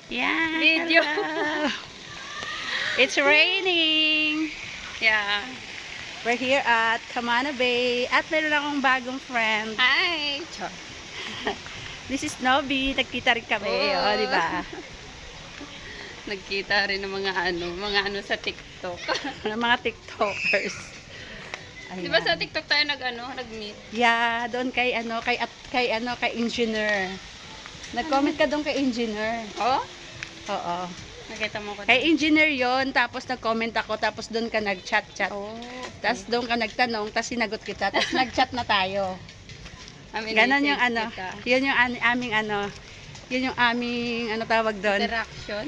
Yeah, Video. hello. It's raining. Yeah. We're here at Camana Bay. At meron akong bagong friend. Hi. This is Nobby. Nagkita rin kami. Oh. Oh, di ba? Nagkita rin ng mga ano sa TikTok. Ng mga TikTokers. Di ba sa TikTok tayo nag-meet? Yeah, doon kay kay engineer. Nag-comment ka doon kay engineer. Oh? Oo. Nakita mo ko. Kay engineer 'yon, tapos nag-comment ako, tapos doon ka nag-chat. Oh. Tapos doon ka nagtanong, tapos sinagot kita, tapos nag-chat na tayo. Ganon yung yun yung aming yun yung aming tawag doon. Interaction.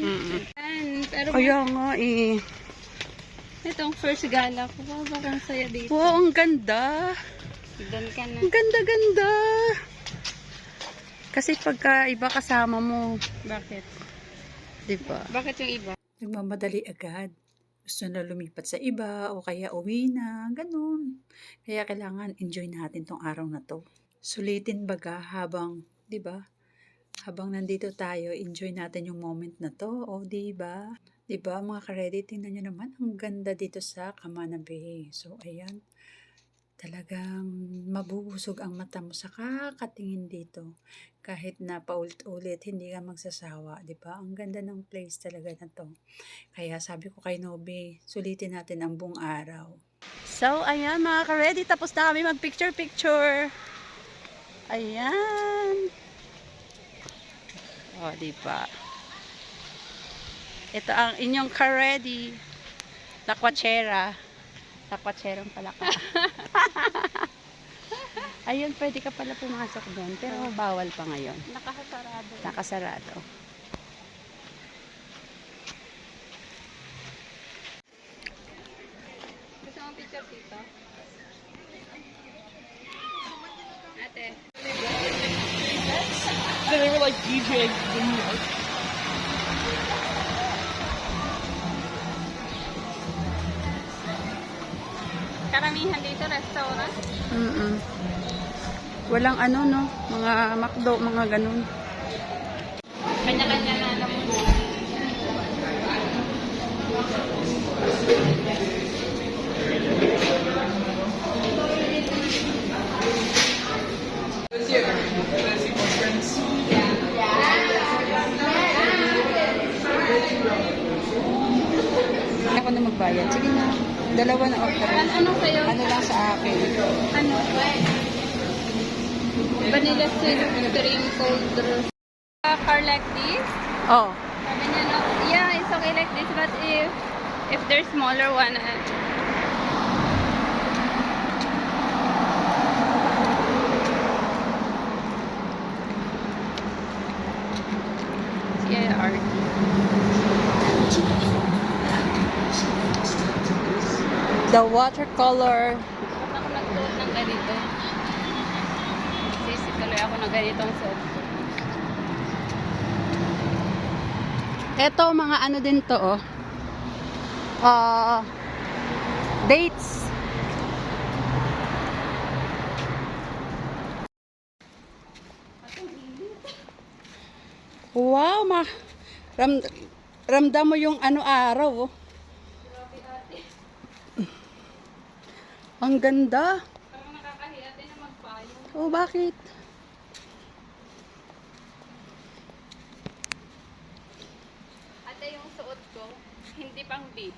Pero Kaya nga eh. itong first gala ko, bakang saya dito. Wow, ang ganda. Doon ka na. Ang ganda. Kasi pagka iba kasama mo, Bakit? di ba? Bakit yung iba? Nagmamadali agad. Gusto na lumipat sa iba o kaya uwi na, ganun. Kaya kailangan enjoy natin tong araw na to. Sulitin baga habang, di ba? Habang nandito tayo, enjoy natin yung moment na to. O, di ba? Di ba mga ka-ready? Tingnan nyo naman, ang ganda dito sa Camana Bay. So, ayan. Talagang mabubusog ang mata mo sa kakatingin dito. Kahit na paulit-ulit, hindi ka magsasawa, di ba? Ang ganda ng place talaga na to. Kaya sabi ko kay Nobe, sulitin natin ang buong araw. So, ayan mga ka-ready, tapos na kami mag-picture. Ayan. O, di ba? Ito ang inyong ka-ready. Takwachera. Takwatserang pala ka. Ayun, pwede ka pala pumasok doon. Pero bawal pa ngayon. Nakasarado. Nakasarado. Gusto mo picture dito? Ate. They were like DJing in New York. Karamihan dito restaurant. Walang no? Mga McDo, mga ganun. Kanya-kanya na alam mo. Ako na magbayad. Sige na. Dalawa na order. Ano kayo? Ano lang sa akin? Ano? Vanilla silk cream cold brew. A car like this? Oh. Sabi niya no, yeah, it's okay like this, but if there's smaller one, CIRT. The watercolor. Ba't ako nagsuot ng ganito? Sisi tuloy ako ng ganitong suot ko. Ito, mga din to, oh. Dates. Wow, ramdam mo yung araw, oh. Ang ganda. Parang nakakahiya din na magpayo. Oh, bakit? Ate, yung suot ko, hindi pang big.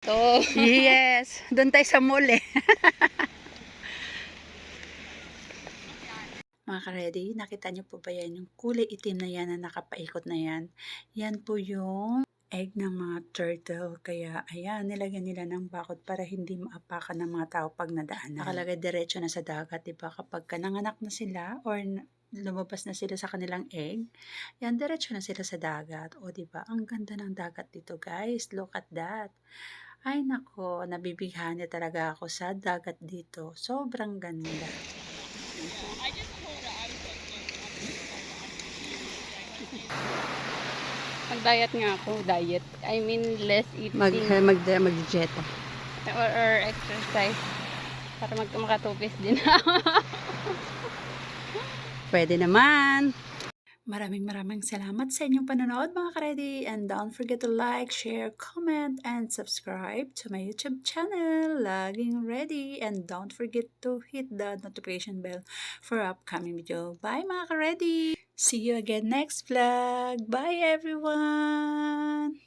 To. Yes. Doon tayo sa mall, eh. Mga ka-ready, nakita niyo po ba yan? Yung kulay itim na yan na nakapaikot na yan. Yan po yung egg ng mga turtle. Kaya ayan, nilagyan nila ng bakod para hindi maapakan ng mga tao pag nadaanan. Nakalagay diretso na sa dagat, diba? Kapag nanganak na sila or lumabas na sila sa kanilang egg, yan, diretso na sila sa dagat. O diba? Ang ganda ng dagat dito, guys. Look at that. Ay nako, nabibighani talaga ako sa dagat dito. Sobrang ganda. Mag-diet nga ako. Diet. I mean, less eating. Mag-dieta. Or exercise. Para makatupis din. Pwede naman. Maraming salamat sa inyong panonood mga ka-ready, and don't forget to like, share, comment, and subscribe to my YouTube channel, Laging Ready, and don't forget to hit the notification bell for upcoming video. Bye mga ka-ready! See you again next vlog! Bye everyone!